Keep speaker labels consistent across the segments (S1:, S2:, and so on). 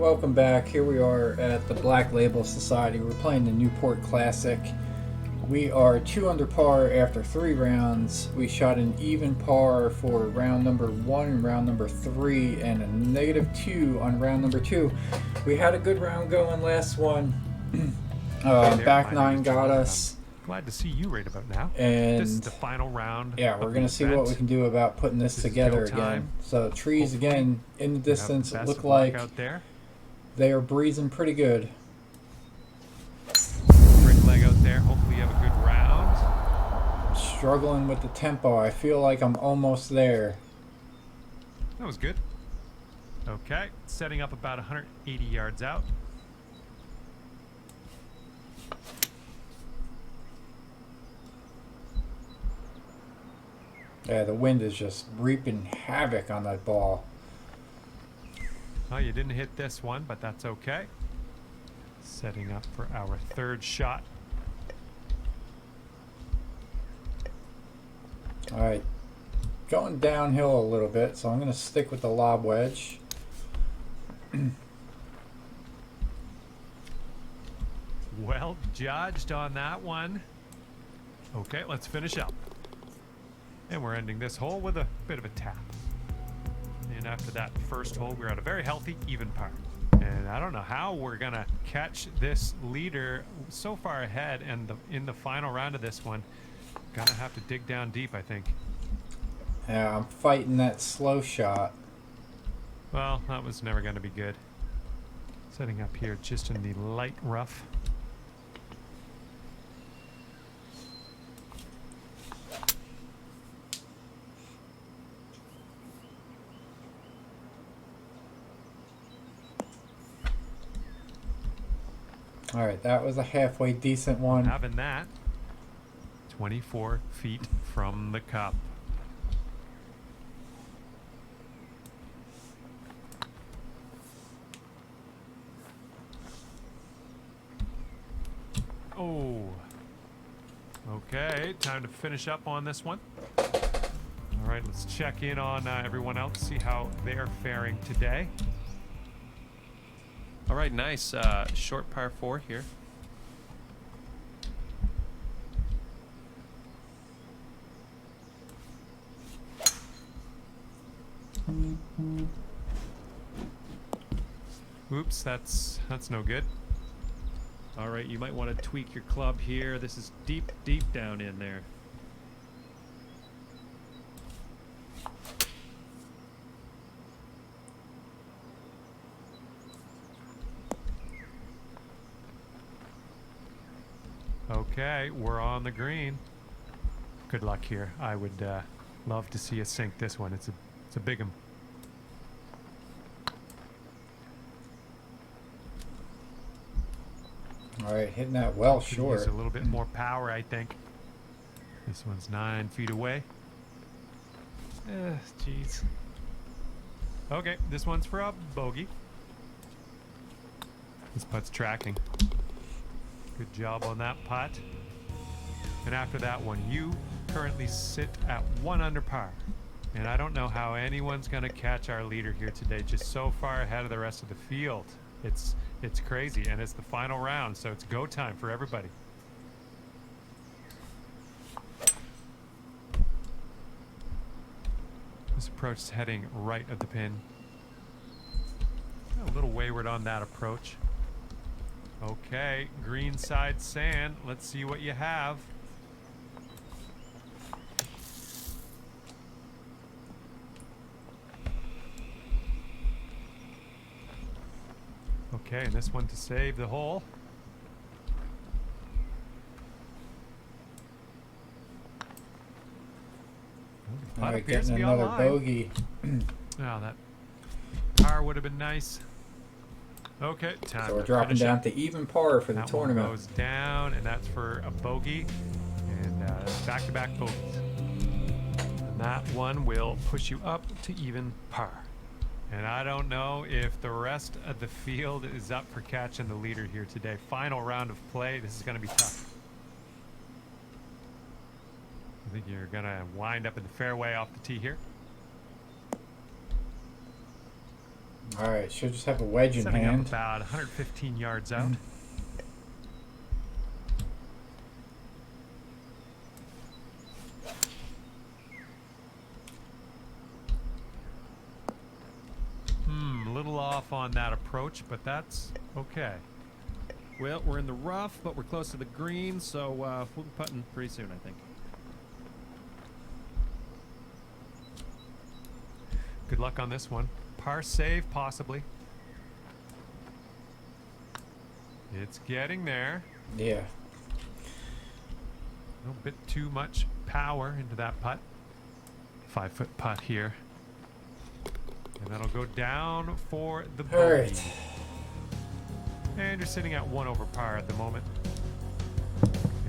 S1: welcome back. Here we are at the Black Label Society. We're playing the Newport Classic. We are 2 under par after 3 rounds. We shot an even par for round number 1 and round number 3, and a -2 on round number 2. We had a good round going last one. Back 9 got us.
S2: Glad to see you right about now.
S1: And
S2: this is the final round.
S1: Yeah, we're gonna see what we can do about putting this together again. So trees
S2: Hopefully,
S1: again in the distance look
S2: out
S1: like
S2: there.
S1: they are breezing pretty good.
S2: Brick leg out there. Hopefully you have a good round.
S1: Struggling with the tempo. I feel like I'm almost there.
S2: That was good. Okay, setting up about 180 yards out.
S1: Yeah, the wind is just reaping havoc on that ball.
S2: Oh, you didn't hit this one, but that's okay. Setting up for our third shot.
S1: All right, going downhill a little bit, so I'm going to stick with the lob wedge.
S2: Well judged on that one. Okay, let's finish up. And we're ending this hole with a bit of a tap. And after that first hole, we're at a very healthy, even par. And I don't know how we're gonna catch this leader so far ahead, and in the final round of this one, gonna have to dig down deep, I think.
S1: Yeah, I'm fighting that slow shot.
S2: Well, that was never gonna be good. Setting up here just in the light rough.
S1: All right, that was a halfway decent one.
S2: Having that 24 feet from the cup. Oh. Okay, time to finish up on this one. All right, let's check in on everyone else, see how they're faring today.
S3: All right, nice. Short par 4 here.
S2: Oops, that's no good.
S3: All right, you might want to tweak your club here. This is deep, deep down in there.
S2: Okay, we're on the green. Good luck here. I would love to see us sink this one. It's a big 'em.
S1: All right, hitting that well
S2: Could
S1: short.
S2: use a little bit more power, I think. This one's 9 feet away. Jeez. Okay, this one's for a bogey. This putt's tracking. Good job on that putt. And after that one, you currently sit at 1 under par. And I don't know how anyone's gonna catch our leader here today, just so far ahead of the rest of the field. It's crazy, and it's the final round, so it's go time for everybody. This approach is heading right at the pin. A little wayward on that approach. Okay, green side sand. Let's see what you have. Okay, and this one to save the hole.
S1: All right, getting another bogey.
S2: Oh, that par would have been nice. Okay, time.
S1: So we're dropping down to even par for the
S2: that
S1: tournament.
S2: One goes down, and that's for a bogey, and back-to-back bogeys. And that one will push you up to even par. And I don't know if the rest of the field is up for catching the leader here today. Final round of play. This is going to be tough. I think you're going to wind up in the fairway off the tee here.
S1: All right, should just have a wedge in
S2: Setting up
S1: hand.
S2: about 115 yards out. A little off on that approach, but that's okay.
S3: Well, we're in the rough, but we're close to the green, so we'll be putting pretty soon, I think.
S2: Good luck on this one. Par save, possibly. It's getting there.
S1: Yeah.
S2: A little bit too much power into that putt. 5-foot putt here. And that'll go down for the
S1: All
S2: bogey.
S1: right.
S2: And you're sitting at 1 over par at the moment.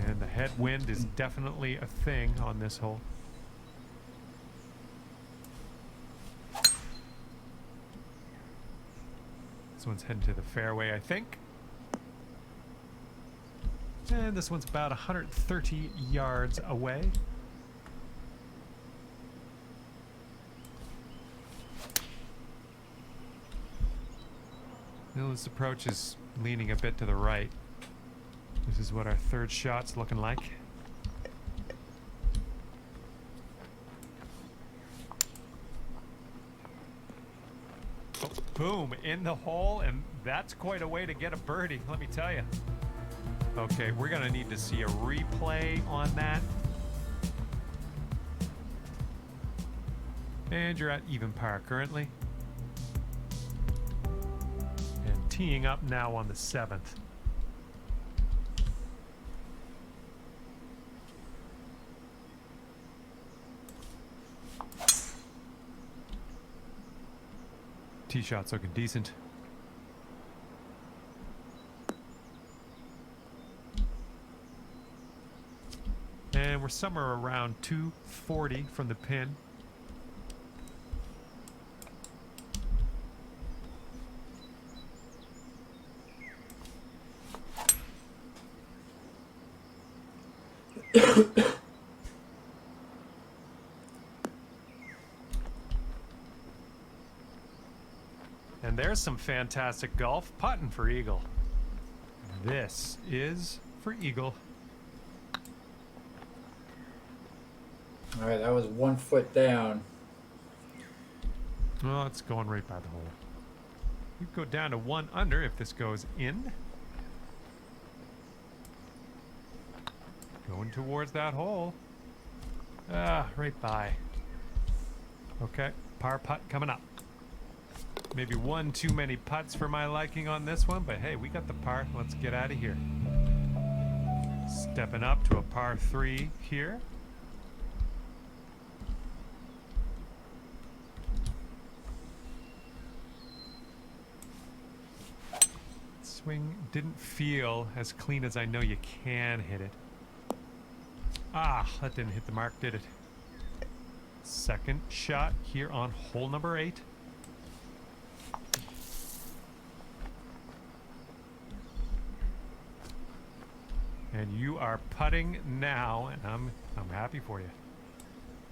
S2: And the headwind is definitely a thing on this hole. This one's heading to the fairway, I think. And this one's about 130 yards away. Well, this approach is leaning a bit to the right. This is what our third shot's looking like. Oh, boom, in the hole, and that's quite a way to get a birdie, let me tell you. Okay, we're gonna need to see a replay on that. And you're at even par currently. And teeing up now on the 7th. Tee shot's looking decent. And we're somewhere around 240 from the pin. And there's some fantastic golf putting for Eagle. This is for Eagle.
S1: All right, that was 1 foot down.
S2: Well, it's going right by the hole. You go down to 1 under if this goes in. Going towards that hole. Ah, right by. Okay, par putt coming up. Maybe one too many putts for my liking on this one, but hey, we got the par. Let's get out of here. Stepping up to a par 3 here. Swing didn't feel as clean as I know you can hit it. Ah, that didn't hit the mark, did it? Second shot here on hole number 8. And you are putting now, and I'm happy for you.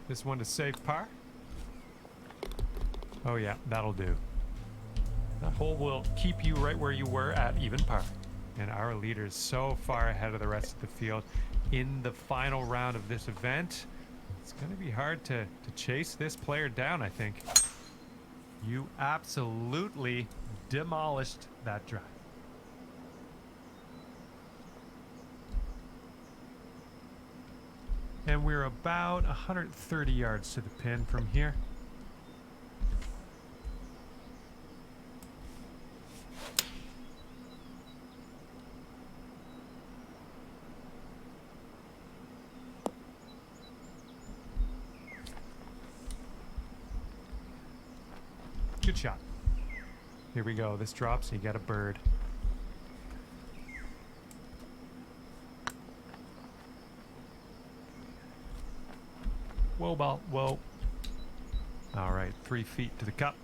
S2: This one to save par. Oh yeah, that'll do. That hole will keep you right where you were at even par. And our leader is so far ahead of the rest of the field in the final round of this event. It's going to be hard to chase this player down, I think. You absolutely demolished that drive. And we're about 130 yards to the pin from here. Good shot. Here we go. This drops, you get a bird. Whoa, ball, whoa. All right, 3 feet to the cup.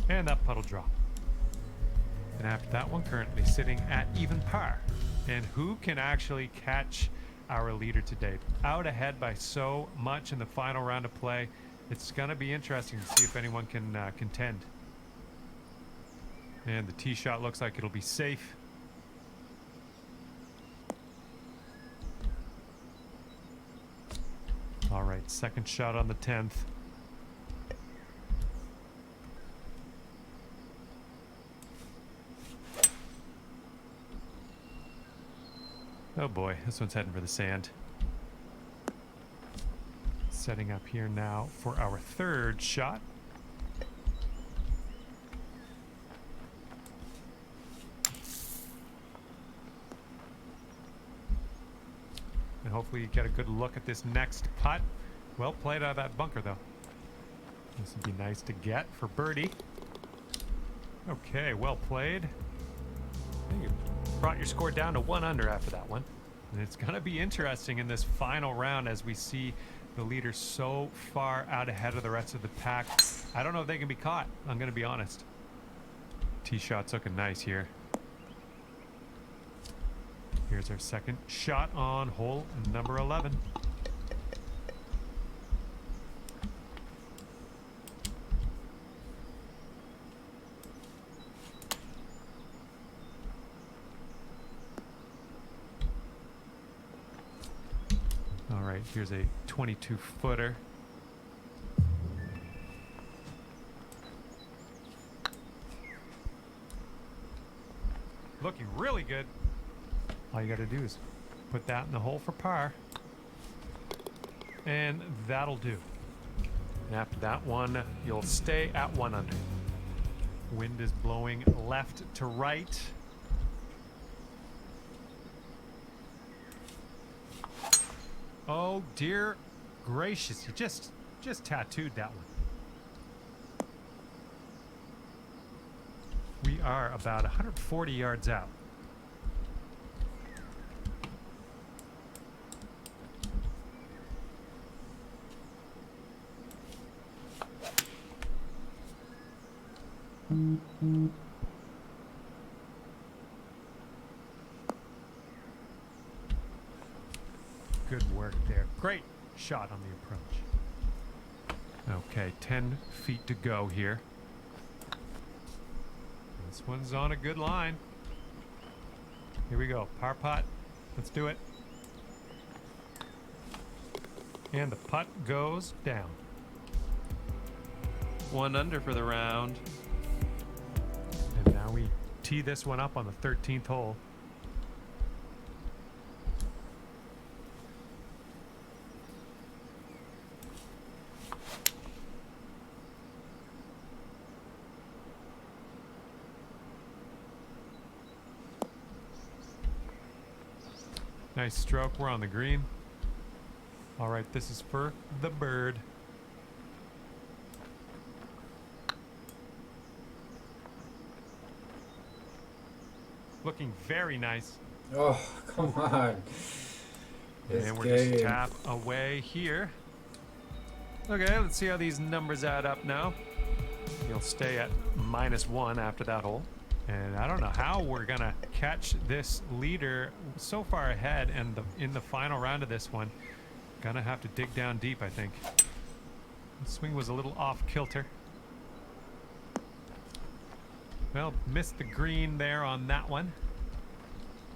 S2: And that putt'll drop. And after that one, currently sitting at even par. And who can actually catch our leader to date? Out ahead by so much in the final round of play It's gonna be interesting to see if anyone can contend. And the tee shot looks like it'll be safe. All right, second shot on the 10th. Oh boy, this one's heading for the sand. Setting up here now for our third shot. And hopefully you get a good look at this next putt. Well played out of that bunker though. This would be nice to get for birdie. Okay, well played. I think you brought your score down to 1 under after that one. And it's going to be interesting in this final round as we see the leaders so far out ahead of the rest of the pack. I don't know if they can be caught. I'm going to be honest. Tee shot's looking nice here. Here's our second shot on hole number 11. All right, here's a 22-footer. Looking really good. All you got to do is put that in the hole for par. And that'll do. And after that one, you'll stay at 1 under. Wind is blowing left to right. Oh dear gracious, you just tattooed that one. We are about 140 yards out. Good work there. Great shot on the approach. Okay, 10 feet to go here. This one's on a good line. Here we go. Par putt. Let's do it. And the putt goes down.
S3: 1 under for the round.
S2: And now we tee this one up on the 13th hole. Nice stroke. We're on the green. All right, this is for the bird. Looking very nice.
S1: Oh, come on. This
S2: And we're
S1: game.
S2: just tap away here. Okay, let's see how these numbers add up now. You'll stay at -1 after that hole. And I don't know how we're gonna catch this leader so far ahead, and in the final round of this one, gonna have to dig down deep, I think. The swing was a little off kilter. Well, missed the green there on that one.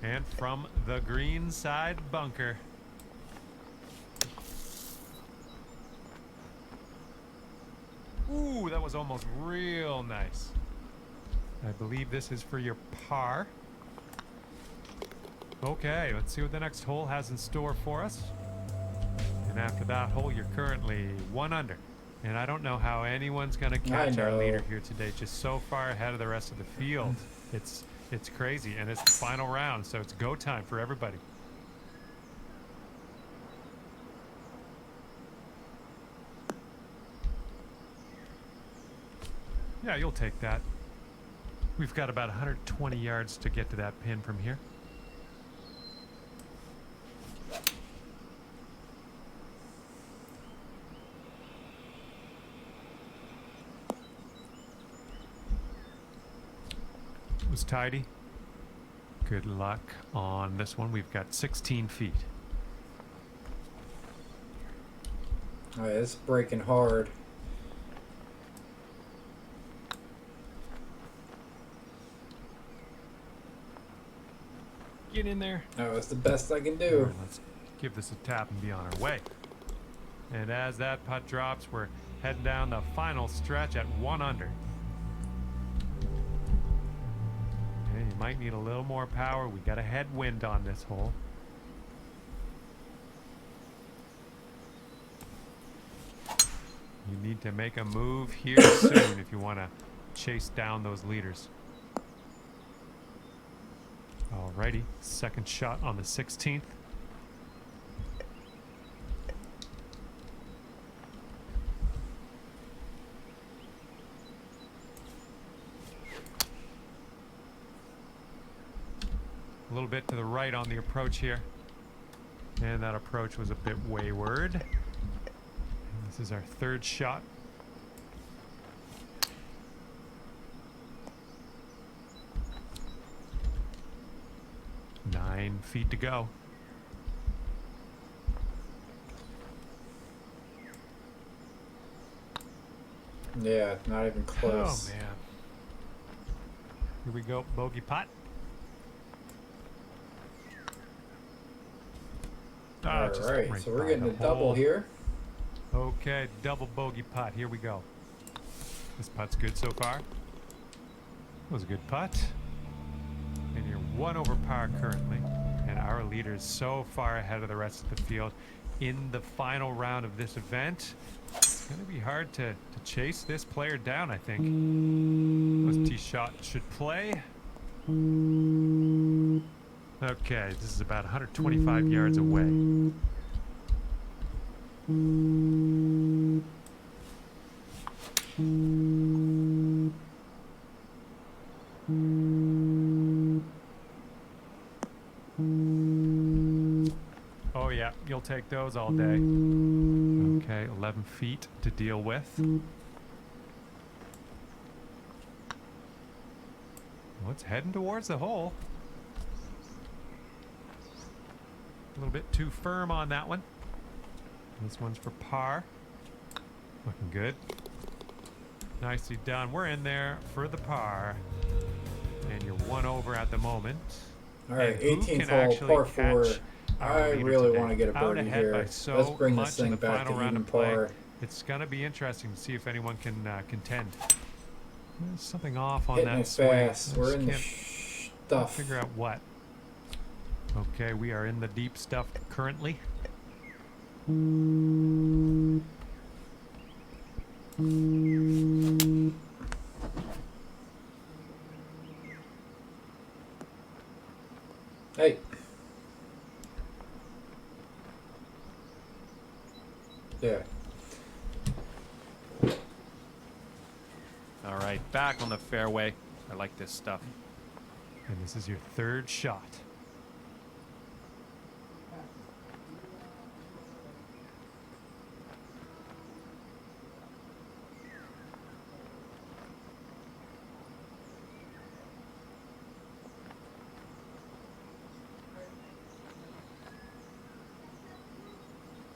S2: And from the green side bunker. Ooh, that was almost real nice. I believe this is for your par. Okay, let's see what the next hole has in store for us. And after that hole, you're currently 1 under. And I don't know how anyone's going to catch our leader here today, just so far ahead of the rest of the field. It's crazy, and it's the final round, so it's go time for everybody. Yeah, you'll take that. We've got about 120 yards to get to that pin from here. It was tidy. Good luck on this one. We've got 16 feet.
S1: Oh, yeah, it's breaking hard.
S3: Get in there.
S1: That was the best I can
S2: All
S1: do.
S2: right, let's give this a tap and be on our way. And as that putt drops, we're heading down the final stretch at 1 under. Okay, you might need a little more power. We got a headwind on this hole. You need to make a move here soon if you want to chase down those leaders. Alrighty, second shot on the 16th. A little bit to the right on the approach here. And that approach was a bit wayward. And this is our third shot. Nine feet to go.
S1: Yeah, not even close.
S2: Oh man. Here we go, bogey putt.
S1: All
S2: Just
S1: right,
S2: right
S1: so we're
S2: by
S1: getting
S2: the
S1: a double
S2: hole.
S1: here.
S2: Okay, double bogey putt. Here we go. This putt's good so far. That was a good putt. And you're 1 over par currently. And our leader is so far ahead of the rest of the field in the final round of this event. It's going to be hard to chase this player down, I think. This tee shot should play. Okay, this is about 125 yards away. Oh yeah, you'll take those all day. Okay, 11 feet to deal with. Well, it's heading towards the hole. A little bit too firm on that one. This one's for par. Looking good. Nicely done. We're in there for the par. And you're 1 over at the moment.
S1: All right,
S2: And who
S1: 18th
S2: can
S1: hole,
S2: actually
S1: par 4.
S2: catch our
S1: I
S2: leader
S1: really
S2: today?
S1: want to get a
S2: Out
S1: birdie
S2: ahead
S1: here.
S2: by so
S1: Let's bring
S2: much
S1: this
S2: in
S1: thing
S2: the
S1: back
S2: final
S1: to
S2: round
S1: even
S2: of play.
S1: par.
S2: It's going to be interesting to see if anyone can contend. There's something off on
S1: Hitting
S2: that
S1: it
S2: swing.
S1: fast.
S2: I
S1: We're
S2: just
S1: in the
S2: can't
S1: stuff.
S2: figure out what. Okay, we are in the deep stuff currently.
S1: Hey. Yeah.
S3: All right, back on the fairway. I like this stuff.
S2: And this is your third shot.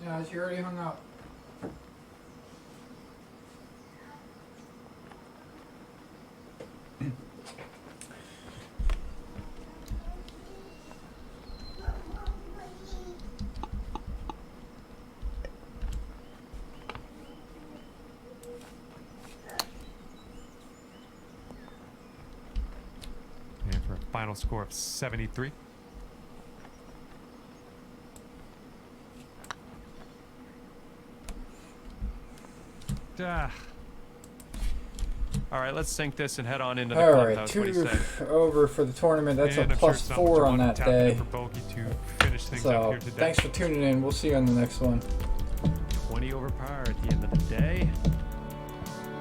S1: Yeah, she already hung up.
S2: And for a final score of 73.
S3: All right, let's sink this and head on into the
S1: All right,
S3: clubhouse. What do you
S1: 2
S3: say?
S1: over for the tournament. That's
S2: And
S1: a
S2: I'm sure
S1: plus
S2: it's not what
S1: 4
S2: you
S1: on
S2: wanted,
S1: that
S2: tapping in
S1: day.
S2: for bogey to finish things up
S1: So
S2: here today.
S1: thanks for tuning in. We'll see you on the next one.
S3: 20 over par at the end of the day.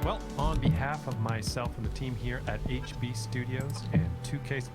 S2: Well, on behalf of myself and the team here at HB Studios and 2K